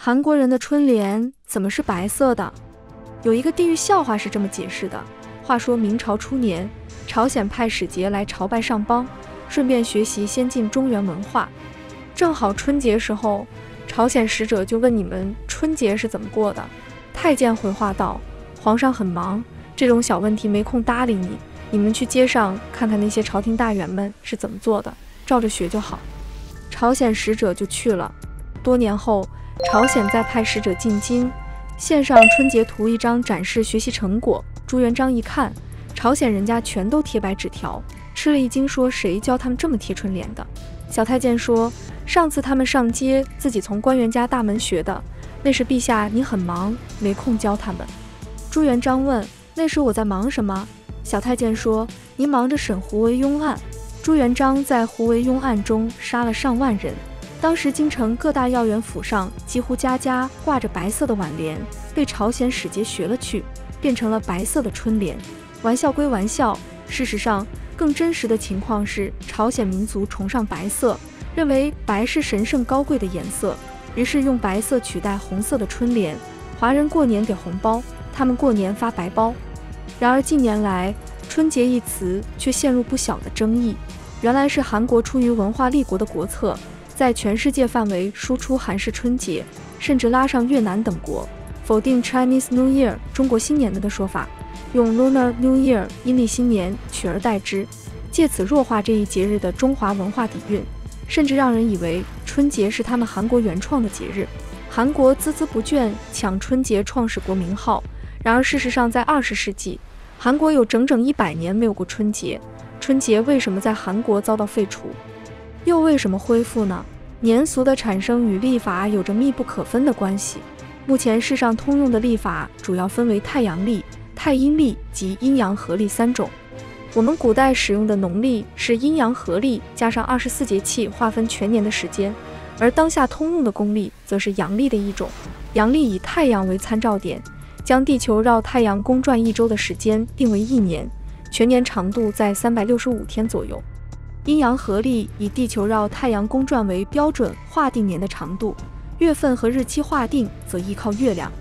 韩国人的春联怎么是白色的？有一个地狱笑话是这么解释的：话说明朝初年，朝鲜派使节来朝拜上邦，顺便学习先进中原文化。正好春节时候，朝鲜使者就问你们春节是怎么过的。太监回话道：皇上很忙，这种小问题没空搭理你，你们去街上看看那些朝廷大员们是怎么做的，照着学就好。朝鲜使者就去了。多年后，朝鲜再派使者进京，献上春节图一张展示学习成果。朱元璋一看，朝鲜人家全都贴白纸条，吃了一惊，说谁教他们这么贴春联的？小太监说，上次他们上街自己从官员家大门学的，那时陛下你很忙，没空教他们。朱元璋问，那时我在忙什么？小太监说，您忙着审胡惟庸案。朱元璋在胡惟庸案中杀了上万人，当时京城各大要员府上几乎家家挂着白色的挽联，被朝鲜使节学了去，变成了白色的春联。玩笑归玩笑，事实上更真实的情况是，朝鲜民族崇尚白色，认为白是神圣高贵的颜色，于是用白色取代红色的春联。华人过年给红包，他们过年发白包。然而近年来，春节一词却陷入不小的争议。原来是韩国出于文化立国的国策，在全世界范围输出韩式春节，甚至拉上越南等国，否定 Chinese New Year 中国新年的说法，用 Lunar New Year 阴历新年取而代之，借此弱化这一节日的中华文化底蕴，甚至让人以为春节是他们韩国原创的节日。韩国孜孜不倦抢春节创始国名号，然而事实上在20世纪，韩国有整整100年没有过春节。春节为什么在韩国遭到废除，又为什么恢复呢？年俗的产生与历法有着密不可分的关系。目前世上通用的历法主要分为太阳历、太阴历及阴阳合历3种。我们古代使用的农历是阴阳合历加上24节气划分全年的时间，而当下通用的公历则是阳历的一种。阳历以太阳为参照点，将地球绕太阳公转一周的时间定为1年，全年长度在365天左右。阴阳合历以地球绕太阳公转为标准划定年的长度，月份和日期划定则依靠月亮。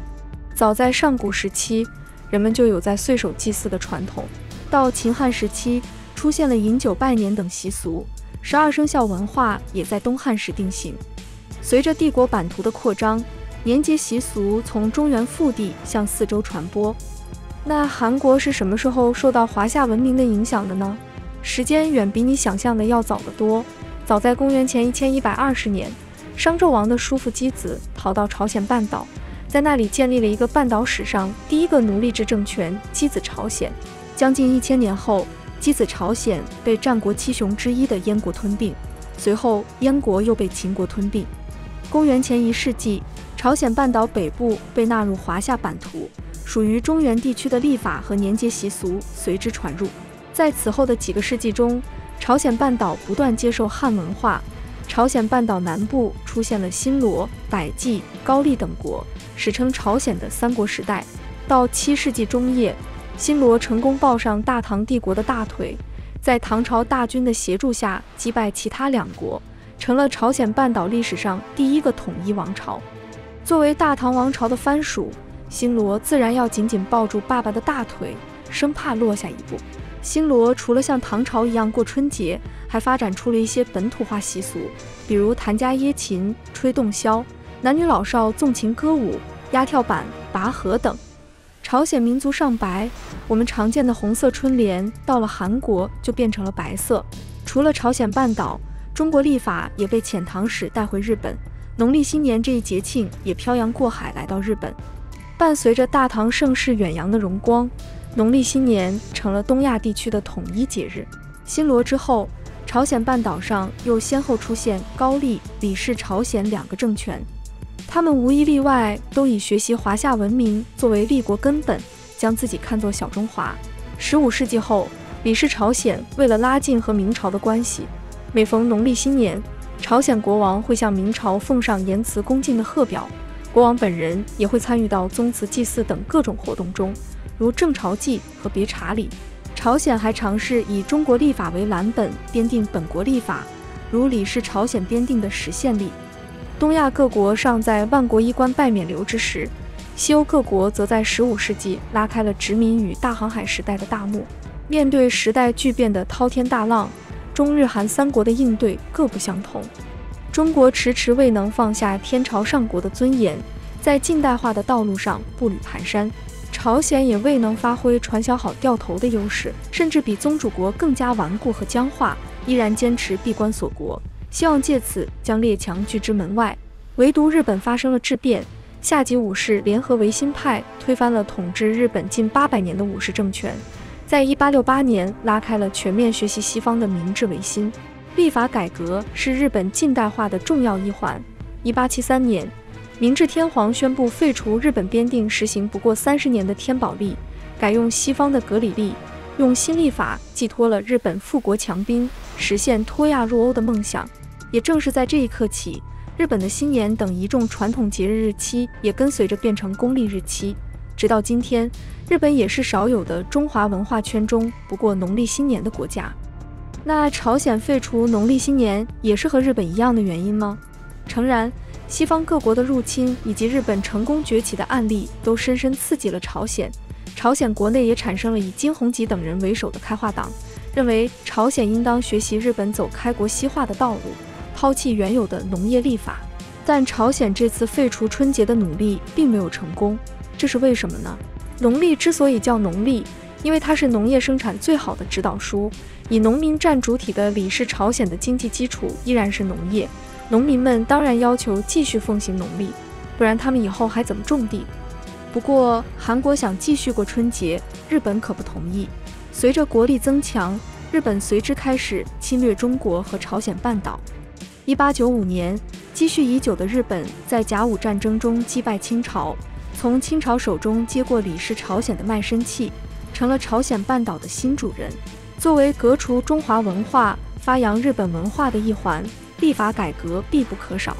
早在上古时期，人们就有在岁首祭祀的传统，到秦汉时期出现了饮酒拜年等习俗，12生肖文化也在东汉时定型。随着帝国版图的扩张，年节习俗从中原腹地向四周传播。那韩国是什么时候受到华夏文明的影响的呢？时间远比你想象的要早得多。早在公元前1120年，商纣王的叔父箕子逃到朝鲜半岛，在那里建立了一个半岛史上第一个奴隶制政权箕子朝鲜。将近1000年后，箕子朝鲜被战国7雄之一的燕国吞并，随后燕国又被秦国吞并。公元前1世纪，朝鲜半岛北部被纳入华夏版图，属于中原地区的历法和年节习俗随之传入。在此后的几个世纪中，朝鲜半岛不断接受汉文化。朝鲜半岛南部出现了新罗、百济、高丽等国，史称朝鲜的三国时代。到7世纪中叶，新罗成功抱上大唐帝国的大腿，在唐朝大军的协助下击败其他2国，成了朝鲜半岛历史上第一个统一王朝。作为大唐王朝的藩属，新罗自然要紧紧抱住爸爸的大腿，生怕落下一步。新罗除了像唐朝一样过春节，还发展出了一些本土化习俗，比如弹家椰琴、吹洞箫，男女老少纵情歌舞、压跳板、拔河等。朝鲜民族上白，我们常见的红色春联到了韩国就变成了白色。除了朝鲜半岛，中国历法也被遣唐使带回日本，农历新年这一节庆也漂洋过海来到日本。伴随着大唐盛世远扬的荣光，农历新年成了东亚地区的统一节日。新罗之后，朝鲜半岛上又先后出现高丽、李氏朝鲜2个政权，他们无一例外都以学习华夏文明作为立国根本，将自己看作小中华。15世纪后，李氏朝鲜为了拉近和明朝的关系，每逢农历新年，朝鲜国王会向明朝奉上言辞恭敬的贺表，国王本人也会参与到宗祠祭祀等各种活动中，如正朝祭和别查礼。朝鲜还尝试以中国历法为蓝本编定本国历法，如李氏朝鲜编定的实宪历。东亚各国尚在万国衣冠拜冕旒之时，西欧各国则在15世纪拉开了殖民与大航海时代的大幕。面对时代巨变的滔天大浪，中日韩三国的应对各不相同。中国迟迟未能放下天朝上国的尊严，在近代化的道路上步履蹒跚。朝鲜也未能发挥传销好掉头的优势，甚至比宗主国更加顽固和僵化，依然坚持闭关锁国，希望借此将列强拒之门外。唯独日本发生了质变，下级武士联合维新派，推翻了统治日本近800年的武士政权，在1868年拉开了全面学习西方的明治维新。立法改革是日本近代化的重要一环。1873年，明治天皇宣布废除日本编定实行不过30年的天宝历，改用西方的格里历，用新历法寄托了日本富国强兵、实现脱亚入欧的梦想。也正是在这一刻起，日本的新年等一众传统节日日期也跟随着变成公历日期。直到今天，日本也是少有的中华文化圈中不过农历新年的国家。那朝鲜废除农历新年也是和日本一样的原因吗？诚然，西方各国的入侵以及日本成功崛起的案例都深深刺激了朝鲜。朝鲜国内也产生了以金弘吉等人为首的开化党，认为朝鲜应当学习日本走开国西化的道路，抛弃原有的农业历法。但朝鲜这次废除春节的努力并没有成功，这是为什么呢？农历之所以叫农历，因为它是农业生产最好的指导书，以农民占主体的李氏朝鲜的经济基础依然是农业，农民们当然要求继续奉行农历，不然他们以后还怎么种地？不过韩国想继续过春节，日本可不同意。随着国力增强，日本随之开始侵略中国和朝鲜半岛。1895年，积蓄已久的日本在甲午战争中击败清朝，从清朝手中接过李氏朝鲜的卖身契，成了朝鲜半岛的新主人。作为革除中华文化、发扬日本文化的一环，历法改革必不可少。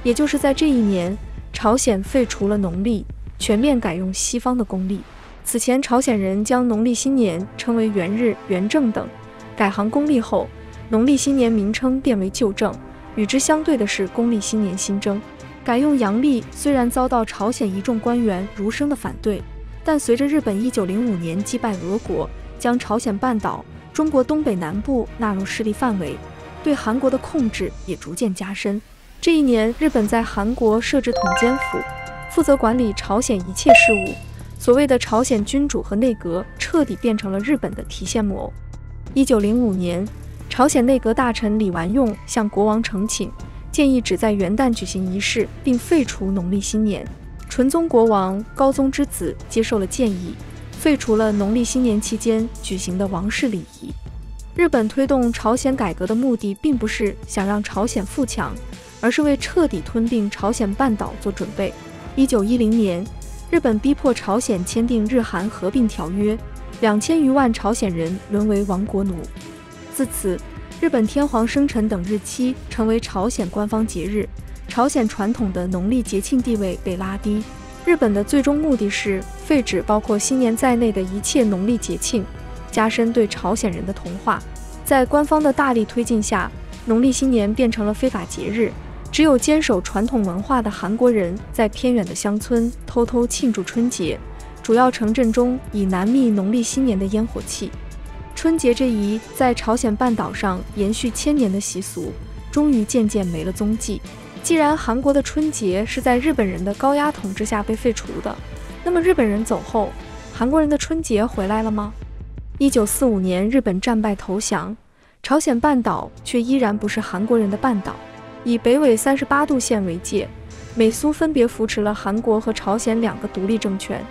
也就是在这一年，朝鲜废除了农历，全面改用西方的公历。此前，朝鲜人将农历新年称为元日、元正等，改行公历后，农历新年名称变为旧正，与之相对的是公历新年新正。改用阳历虽然遭到朝鲜一众官员儒生的反对，但随着日本1905年击败俄国，将朝鲜半岛、中国东北南部纳入势力范围，对韩国的控制也逐渐加深。这一年，日本在韩国设置统监府，负责管理朝鲜一切事务。所谓的朝鲜君主和内阁彻底变成了日本的提线木偶。1905年，朝鲜内阁大臣李完用向国王呈请，建议只在元旦举行仪式，并废除农历新年。纯宗国王高宗之子接受了建议，废除了农历新年期间举行的王室礼仪。日本推动朝鲜改革的目的并不是想让朝鲜富强，而是为彻底吞并朝鲜半岛做准备。1910年，日本逼迫朝鲜签订日韩合并条约，2000余万朝鲜人沦为亡国奴。自此，日本天皇生辰等日期成为朝鲜官方节日，朝鲜传统的农历节庆地位被拉低。日本的最终目的是废止包括新年在内的一切农历节庆，加深对朝鲜人的同化。在官方的大力推进下，农历新年变成了非法节日，只有坚守传统文化的韩国人在偏远的乡村偷偷庆祝春节，主要城镇中已难觅农历新年的烟火气。春节这一在朝鲜半岛上延续1000年的习俗，终于渐渐没了踪迹。既然韩国的春节是在日本人的高压统治下被废除的，那么日本人走后，韩国人的春节回来了吗？1945年，日本战败投降，朝鲜半岛却依然不是韩国人的半岛。以北纬38度线为界，美苏分别扶持了韩国和朝鲜2个独立政权。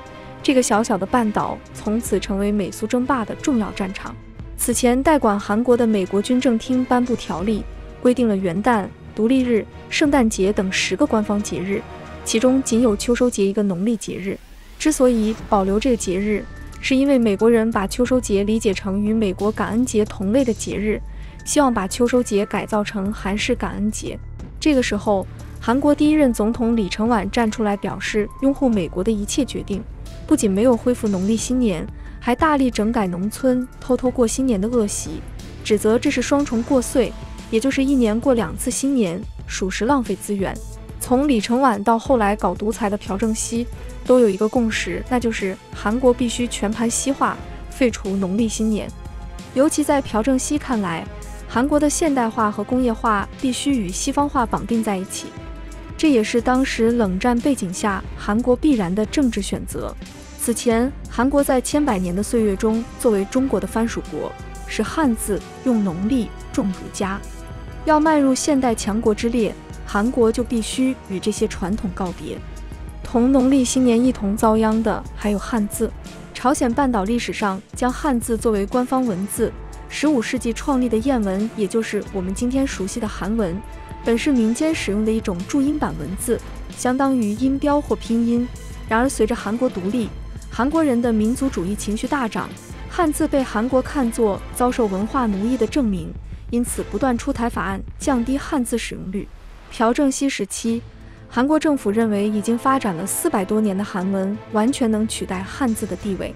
这个小小的半岛从此成为美苏争霸的重要战场。此前，代管韩国的美国军政厅颁布条例，规定了元旦、独立日、圣诞节等10个官方节日，其中仅有秋收节一个农历节日。之所以保留这个节日，是因为美国人把秋收节理解成与美国感恩节同类的节日，希望把秋收节改造成韩式感恩节。这个时候，韩国第一任总统李承晚站出来表示拥护美国的一切决定，不仅没有恢复农历新年，还大力整改农村偷偷过新年的恶习，指责这是双重过岁，也就是1年过2次新年，属实浪费资源。从李承晚到后来搞独裁的朴正熙，都有一个共识，那就是韩国必须全盘西化，废除农历新年。尤其在朴正熙看来，韩国的现代化和工业化必须与西方化绑定在一起，这也是当时冷战背景下韩国必然的政治选择。此前，韩国在千百年的岁月中，作为中国的藩属国，使汉字，用农历，重儒家。要迈入现代强国之列，韩国就必须与这些传统告别。同农历新年一同遭殃的还有汉字。朝鲜半岛历史上将汉字作为官方文字，15世纪创立的谚文，也就是我们今天熟悉的韩文，本是民间使用的一种注音版文字，相当于音标或拼音。然而随着韩国独立，韩国人的民族主义情绪大涨，汉字被韩国看作遭受文化奴役的证明，因此不断出台法案降低汉字使用率。朴正熙时期，韩国政府认为已经发展了400多年的韩文完全能取代汉字的地位，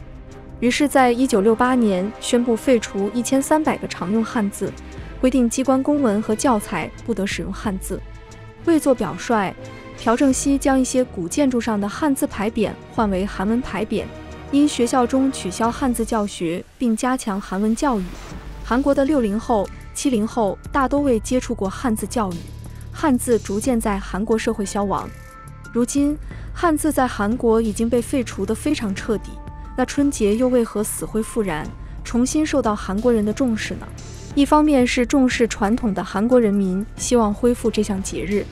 于是在1968年宣布废除1300个常用汉字，规定机关公文和教材不得使用汉字。为作表率，朴正熙将一些古建筑上的汉字牌匾换为韩文牌匾，因学校中取消汉字教学并加强韩文教育，韩国的60后、70后大多未接触过汉字教育，汉字逐渐在韩国社会消亡。如今，汉字在韩国已经被废除得非常彻底，那春节又为何死灰复燃，重新受到韩国人的重视呢？一方面是重视传统的韩国人民希望恢复这项节日，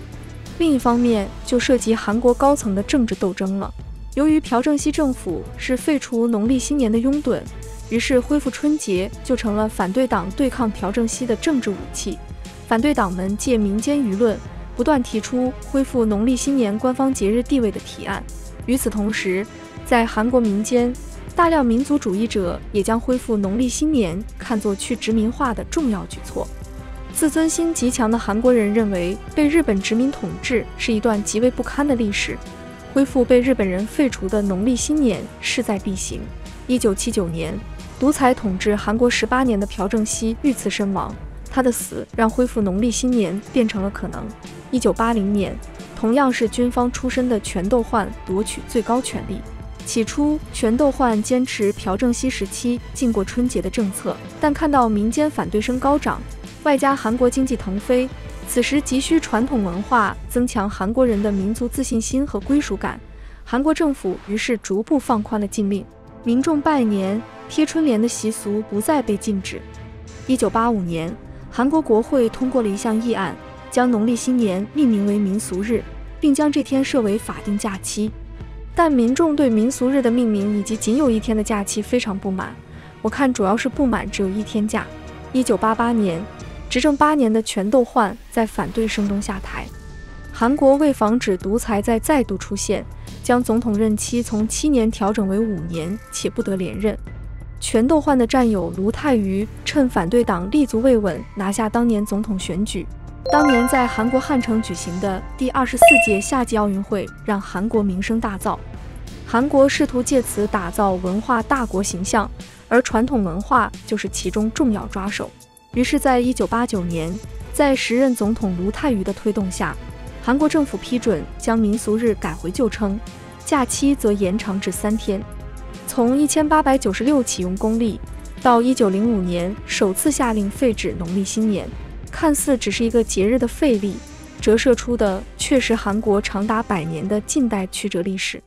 另一方面就涉及韩国高层的政治斗争了。由于朴正熙政府是废除农历新年的拥趸，于是恢复春节就成了反对党对抗朴正熙的政治武器。反对党们借民间舆论，不断提出恢复农历新年官方节日地位的提案。与此同时，在韩国民间，大量民族主义者也将恢复农历新年看作去殖民化的重要举措。自尊心极强的韩国人认为，被日本殖民统治是一段极为不堪的历史，恢复被日本人废除的农历新年势在必行。1979年，独裁统治韩国18年的朴正熙遇刺身亡，他的死让恢复农历新年变成了可能。1980年，同样是军方出身的全斗焕夺取最高权力。起初，全斗焕坚持朴正熙时期禁过春节的政策，但看到民间反对声高涨，外加韩国经济腾飞，此时急需传统文化增强韩国人的民族自信心和归属感。韩国政府于是逐步放宽了禁令，民众拜年、贴春联的习俗不再被禁止。1985年，韩国国会通过了一项议案，将农历新年命名为民俗日，并将这天设为法定假期。但民众对民俗日的命名以及仅有1天的假期非常不满，我看主要是不满只有1天假。1988年，执政8年的全斗焕在反对声中下台。韩国为防止独裁再度出现，将总统任期从7年调整为5年，且不得连任。全斗焕的战友卢泰愚趁反对党立足未稳，拿下当年总统选举。当年在韩国汉城举行的第24届夏季奥运会让韩国名声大噪，韩国试图借此打造文化大国形象，而传统文化就是其中重要抓手。于是在1989年，在时任总统卢泰愚的推动下，韩国政府批准将民俗日改回旧称，假期则延长至3天。从1896启用公历，到1905年首次下令废止农历新年，看似只是一个节日的废立，折射出的却是韩国长达100年的近代曲折历史。